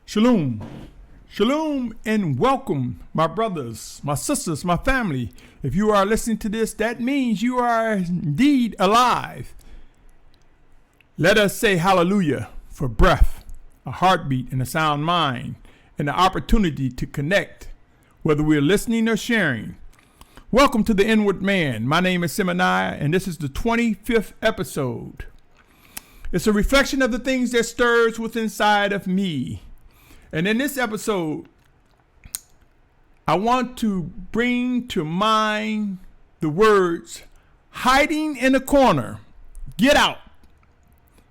Shalum, shalom, and welcome, my brothers, my sisters, my family. If you are listening to this, that means you are indeed alive. Let us say hallelujah for breath, a heartbeat, and a sound mind, and the opportunity to connect, whether we're listening or sharing. Welcome to the Inward Man. My name is Symmanayah, and this is the 25th episode. It's a reflection of the things that stirs within inside of me. And in this episode, I want to bring to mind the words, hiding in a corner, get out.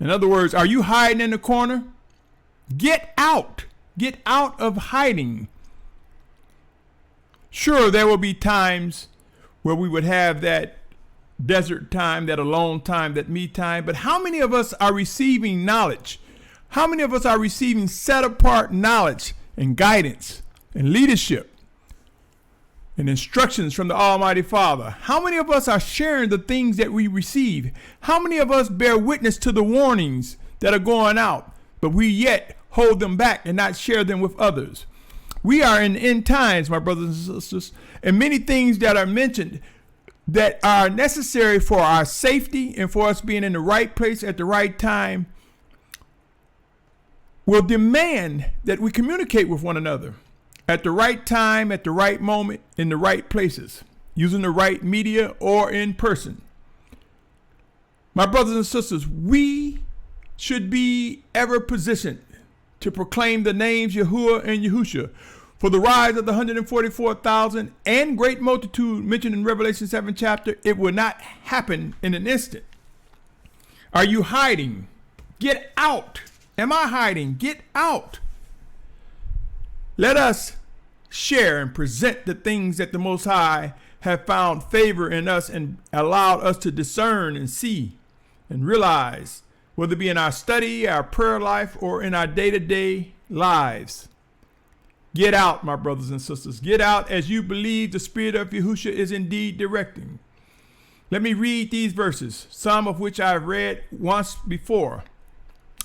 In other words, are you hiding in a corner? Get out. Get out of hiding. Sure, there will be times where we would have that desert time, that alone time, that me time, but how many of us are receiving knowledge? How many of us are receiving set-apart knowledge and guidance and leadership and instructions from the Almighty Father? How many of us are sharing the things that we receive? How many of us bear witness to the warnings that are going out, but we yet hold them back and not share them with others? We are in end times, my brothers and sisters, and many things that are mentioned that are necessary for our safety and for us being in the right place at the right time will demand that we communicate with one another at the right time, at the right moment, in the right places, using the right media or in person. My brothers and sisters, we should be ever positioned to proclaim the names Yahuah and Yahusha. For the rise of the 144,000 and great multitude mentioned in Revelation 7 chapter, it will not happen in an instant. Are you hiding? Get out. Am I hiding? Get out. Let us share and present the things that the Most High have found favor in us and allowed us to discern and see and realize, whether it be in our study, our prayer life, or in our day-to-day lives. Get out, my brothers and sisters. Get out as you believe the Spirit of Yahusha is indeed directing. Let me read these verses, some of which I've read once before,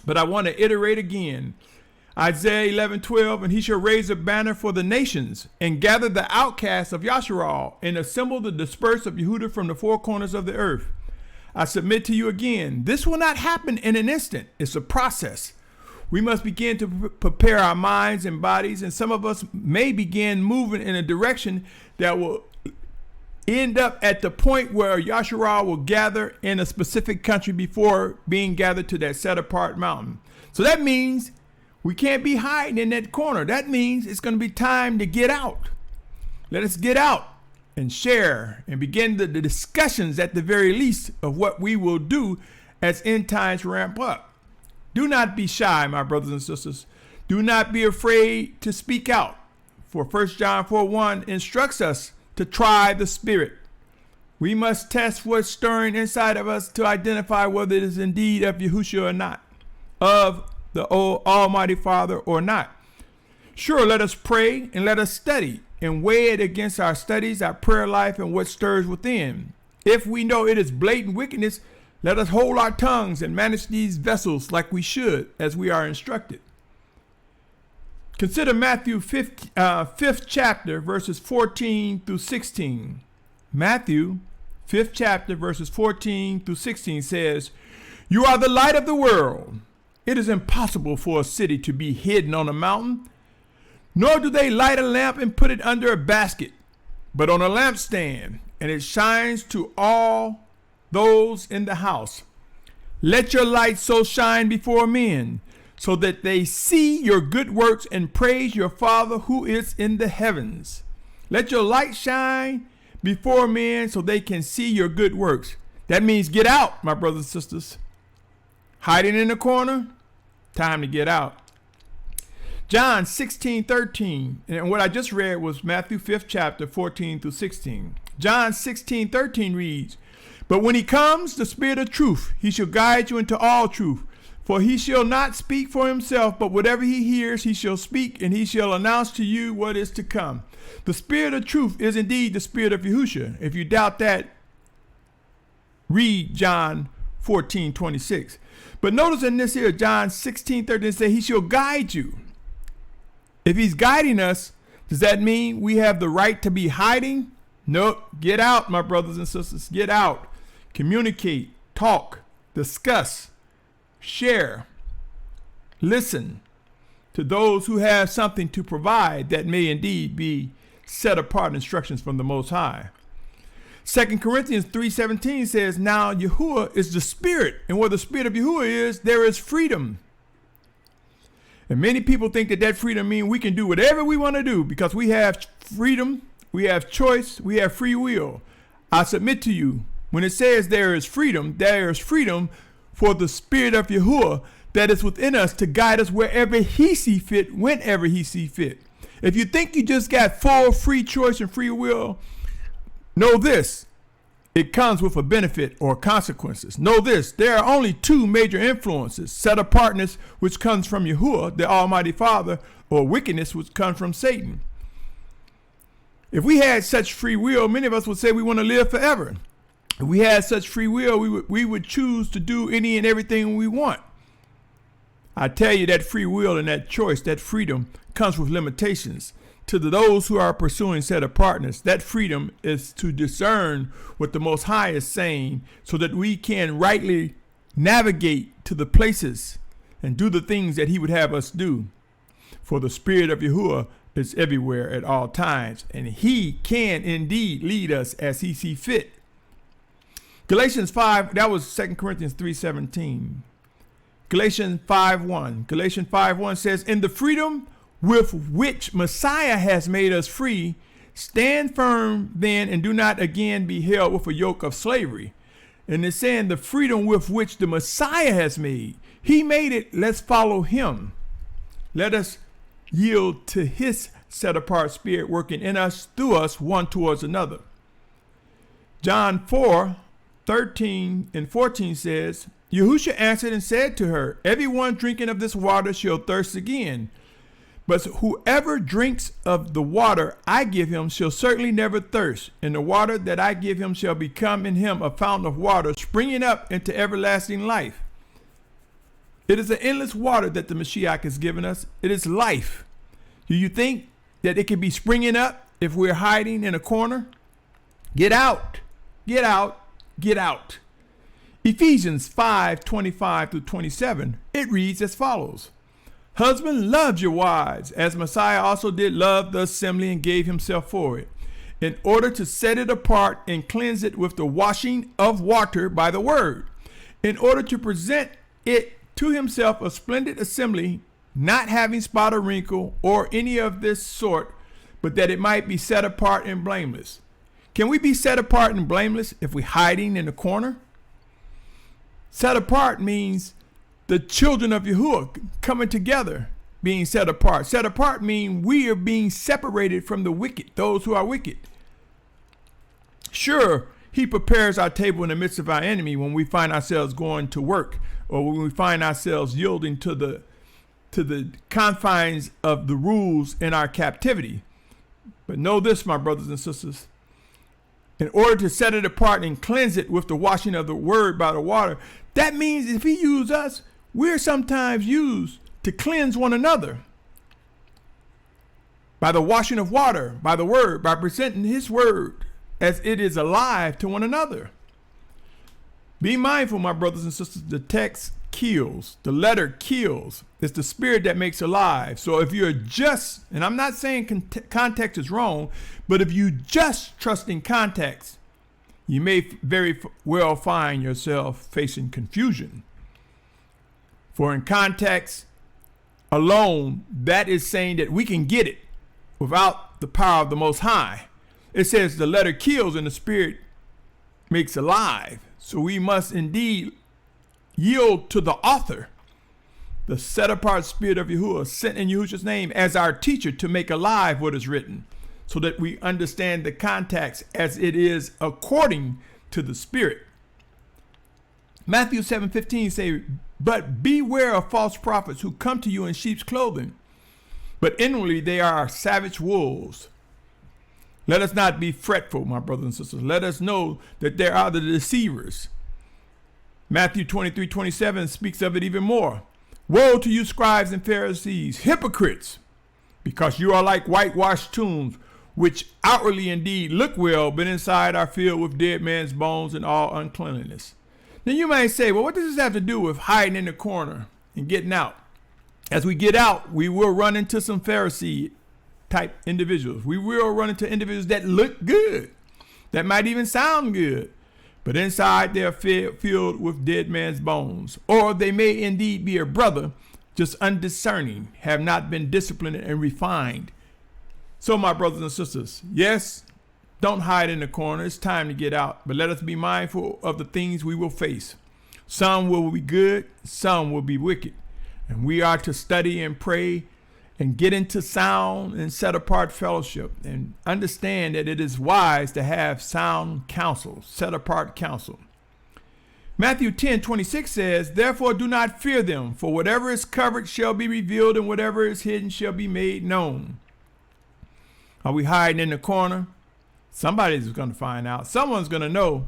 but I want to iterate again. Isaiah 11:12, and he shall raise a banner for the nations and gather the outcasts of Yasharal and assemble the dispersed of Yehudah from the four corners of the earth. I submit to you again, this will not happen in an instant. It's a process. We must begin to prepare our minds and bodies, and some of us may begin moving in a direction that will end up at the point where Yasharal will gather in a specific country before being gathered to that set-apart mountain. So that means we can't be hiding in that corner. That means it's going to be time to get out. Let us get out and share and begin the discussions at the very least of what we will do as end times ramp up. Do not be shy, my brothers and sisters. Do not be afraid to speak out. For 1 John 4:1 instructs us to try the Spirit. We must test what's stirring inside of us to identify whether it is indeed of Yahusha or not, of the Almighty Father or not. Sure, let us pray and let us study and weigh it against our studies, our prayer life, and what stirs within. If we know it is blatant wickedness, let us hold our tongues and manage these vessels like we should, as we are instructed. Consider Matthew 5th chapter, verses 14 through 16. Matthew 5th chapter, verses 14 through 16 says, "You are the light of the world. It is impossible for a city to be hidden on a mountain, nor do they light a lamp and put it under a basket, but on a lampstand, and it shines to all those in the house. Let your light so shine before men, so that they see your good works and praise your Father who is in the heavens." Let your light shine before men so they can see your good works. That means get out, my brothers and sisters. Hiding in the corner? Time to get out. John 16:13, and what I just read was Matthew 5th chapter 14 through 16. John 16:13 reads, "But when he comes, the Spirit of truth, he shall guide you into all truth. For he shall not speak for himself, but whatever he hears, he shall speak, and he shall announce to you what is to come." The Spirit of truth is indeed the Spirit of Yahusha. If you doubt that, read John 14:26. But notice in this here, John 16:13, it says, he shall guide you If he's guiding us, does that mean we have the right to be hiding? Nope. Get out, my brothers and sisters. Get out. Communicate, talk, discuss, share, listen to those who have something to provide that may indeed be set apart instructions from the Most High. 2 Corinthians 3:17 says, now Yahuah is the Spirit, and where the Spirit of Yahuah is, there is freedom. And many people think that that freedom means we can do whatever we want to do because we have freedom, we have choice, we have free will. I submit to you, when it says there is freedom for the Spirit of Yahuah that is within us to guide us wherever he see fit, whenever he see fit. If you think you just got full free choice and free will, know this, it comes with a benefit or consequences. Know this, there are only two major influences, set apartness, which comes from Yahuah, the Almighty Father, or wickedness, which comes from Satan. If we had such free will, many of us would say we want to live forever. If we had such free will, we would choose to do any and everything we want. I tell you that free will and that choice, that freedom comes with limitations. To those who are pursuing set apartness, that freedom is to discern what the Most High is saying so that we can rightly navigate to the places and do the things that he would have us do. For the Spirit of Yahuah is everywhere at all times, and he can indeed lead us as he see fit. Galatians 5, that was 2 Corinthians 3:17. Galatians 5:1. Galatians 5:1 says, in the freedom with which Messiah has made us free, stand firm then and do not again be held with a yoke of slavery. And it's saying the freedom with which the Messiah has made. He made it, let's follow him. Let us yield to his set apart spirit working in us, through us, one towards another. John 4:13 and 14 says, Yahusha answered and said to her, everyone drinking of this water shall thirst again. But whoever drinks of the water I give him shall certainly never thirst, and the water that I give him shall become in him a fountain of water springing up into everlasting life. It is an endless water that the Mashiach has given us. It is life. Do you think that it can be springing up if we're hiding in a corner? Get out, get out, get out. Ephesians 5:25 through 27, it reads as follows. Husband, love your wives, as Messiah also did love the assembly and gave himself for it, in order to set it apart and cleanse it with the washing of water by the word, in order to present it to himself a splendid assembly, not having spot or wrinkle or any of this sort, but that it might be set apart and blameless. Can we be set apart and blameless if we're hiding in a corner? Set apart means the children of Yahuah coming together, being set apart. Set apart means we are being separated from the wicked, those who are wicked. Sure, he prepares our table in the midst of our enemy when we find ourselves going to work, or when we find ourselves yielding to the confines of the rules in our captivity. But know this, my brothers and sisters, in order to set it apart and cleanse it with the washing of the word by the water, that means if he uses us, we're sometimes used to cleanse one another by the washing of water, by the word, by presenting his word as it is alive to one another. Be mindful, my brothers and sisters, the text kills, the letter kills. It's the spirit that makes alive. So if you're just, and I'm not saying context is wrong, but if you just trust in context, you may very well find yourself facing confusion. For in context alone, that is saying that we can get it without the power of the Most High. It says the letter kills and the spirit makes alive. So we must indeed yield to the author, the set-apart spirit of Yahuah, sent in Yahusha's name as our teacher to make alive what is written, so that we understand the context as it is according to the spirit. Matthew 7:15 say, but beware of false prophets who come to you in sheep's clothing, but inwardly they are savage wolves. Let us not be fretful, my brothers and sisters. Let us know that there are the deceivers. Matthew 23:27 speaks of it even more. Woe to you, scribes and Pharisees, hypocrites! because you are like whitewashed tombs, which outwardly indeed look well, but inside are filled with dead man's bones and all uncleanliness. Then you may say, well, what does this have to do with hiding in the corner and getting out? As we get out, we will run into some Pharisee type individuals. We will run into individuals that look good, that might even sound good, but inside they are filled with dead man's bones. Or they may indeed be a brother, just undiscerning, have not been disciplined and refined. So, my brothers and sisters, yes, don't hide in the corner. It's time to get out, but let us be mindful of the things we will face. Some will be good, some will be wicked. And we are to study and pray and get into sound and set apart fellowship and understand that it is wise to have sound counsel, set apart counsel. Matthew 10:26 says, therefore do not fear them, for whatever is covered shall be revealed, and whatever is hidden shall be made known. Are we hiding in the corner? Somebody's going to find out. Someone's going to know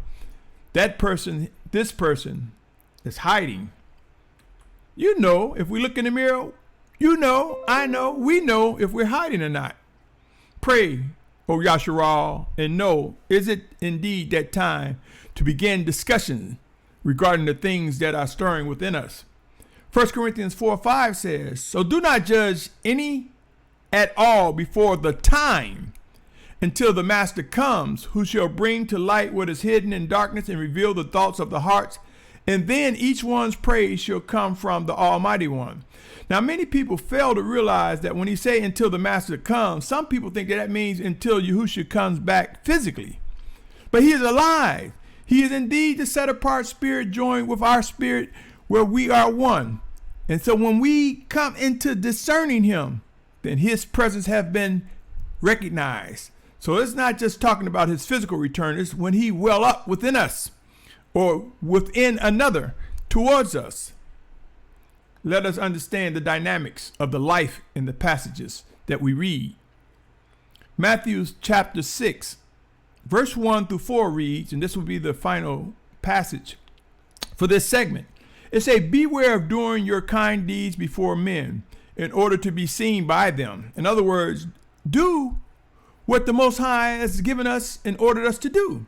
that person, this person is hiding. You know, if we look in the mirror, you know, I know, we know if we're hiding or not. Pray, O Yasharal, and know, is it indeed that time to begin discussion regarding the things that are stirring within us? 1 Corinthians 4:5 says, so do not judge any at all before the time, until the master comes, who shall bring to light what is hidden in darkness and reveal the thoughts of the hearts. And then each one's praise shall come from the Almighty One. Now, many people fail to realize that when he say until the master comes, some people think that means until Yahusha comes back physically. But he is alive. He is indeed the set apart spirit joined with our spirit, where we are one. And so when we come into discerning him, then his presence has been recognized. So it's not just talking about his physical return. It's when he well up within us or within another towards us. Let us understand the dynamics of the life in the passages that we read. Matthew chapter 6, verse 1 through 4 reads, and this will be the final passage for this segment. It says, beware of doing your kind deeds before men in order to be seen by them. In other words, do what the Most High has given us and ordered us to do.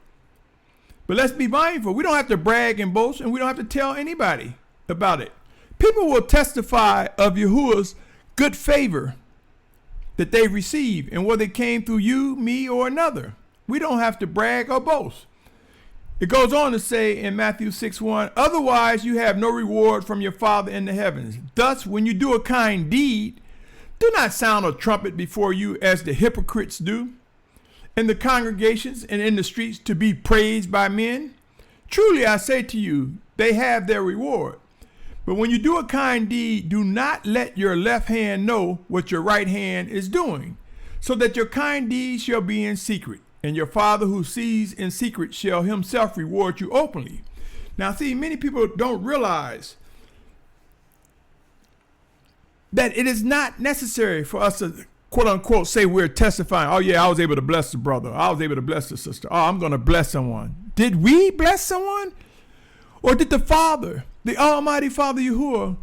But let's be mindful. We don't have to brag and boast, and we don't have to tell anybody about it. People will testify of Yahuah's good favor that they received, and whether it came through you, me, or another. We don't have to brag or boast. It goes on to say in Matthew 6:1, otherwise you have no reward from your Father in the heavens. Thus, when you do a kind deed, do not sound a trumpet before you as the hypocrites do in the congregations and in the streets to be praised by men. Truly I say to you, they have their reward. But when you do a kind deed, do not let your left hand know what your right hand is doing, so that your kind deed shall be in secret, and your Father who sees in secret shall himself reward you openly. Now see, many people don't realize that it is not necessary for us to, quote unquote, say we're testifying. Oh yeah, I was able to bless the brother. I was able to bless the sister. Oh, I'm going to bless someone. Did we bless someone? Or did the Father, the Almighty Father Yahuah,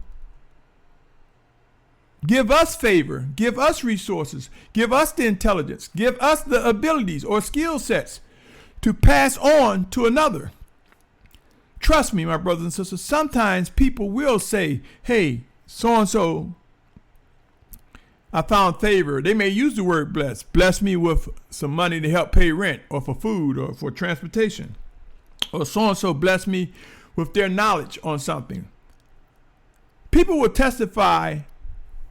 give us favor, give us resources, give us the intelligence, give us the abilities or skill sets to pass on to another? Trust me, my brothers and sisters, sometimes people will say, hey, so-and-so, I found favor. They may use the word bless. Bless me with some money to help pay rent or for food or for transportation. Or so-and-so bless me with their knowledge on something. People will testify,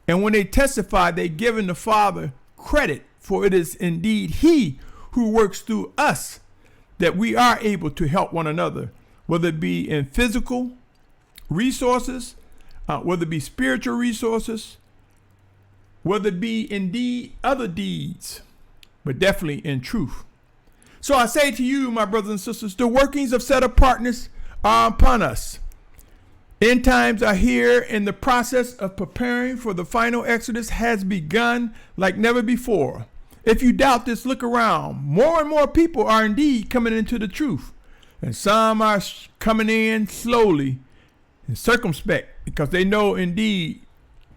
and when they testify, they're giving the Father credit, for it is indeed he who works through us that we are able to help one another, whether it be in physical resources, whether it be spiritual resources, whether it be indeed other deeds, but definitely in truth. So I say to you, my brothers and sisters, the workings of set-apartness are upon us. End times are here, and the process of preparing for the final exodus has begun like never before. If you doubt this, look around. More and more people are indeed coming into the truth, and some are coming in slowly and circumspect, because they know indeed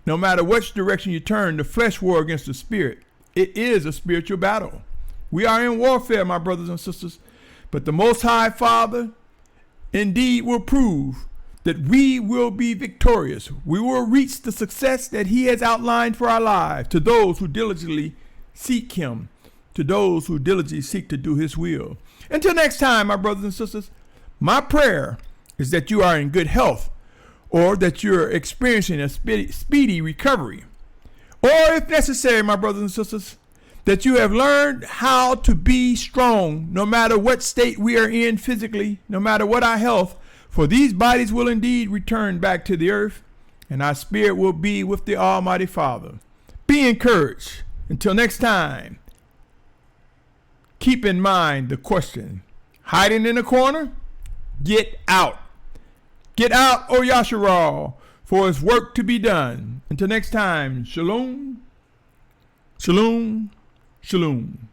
no matter which direction you turn, the flesh war against the spirit. It is a spiritual battle. We are in warfare, my brothers and sisters, but the Most High Father indeed will prove that we will be victorious. We will reach the success that he has outlined for our lives to those who diligently seek him, to those who diligently seek to do his will. Until next time, my brothers and sisters, my prayer is that you are in good health, or that you're experiencing a speedy recovery, or if necessary, my brothers and sisters, that you have learned how to be strong no matter what state we are in physically, no matter what our health, for these bodies will indeed return back to the earth, and our spirit will be with the Almighty Father. Be encouraged. Until next time, keep in mind the question: hiding in a corner? Get out. Get out, O Yasharal, for his work to be done. Until next time, shalom, shalom, shalom.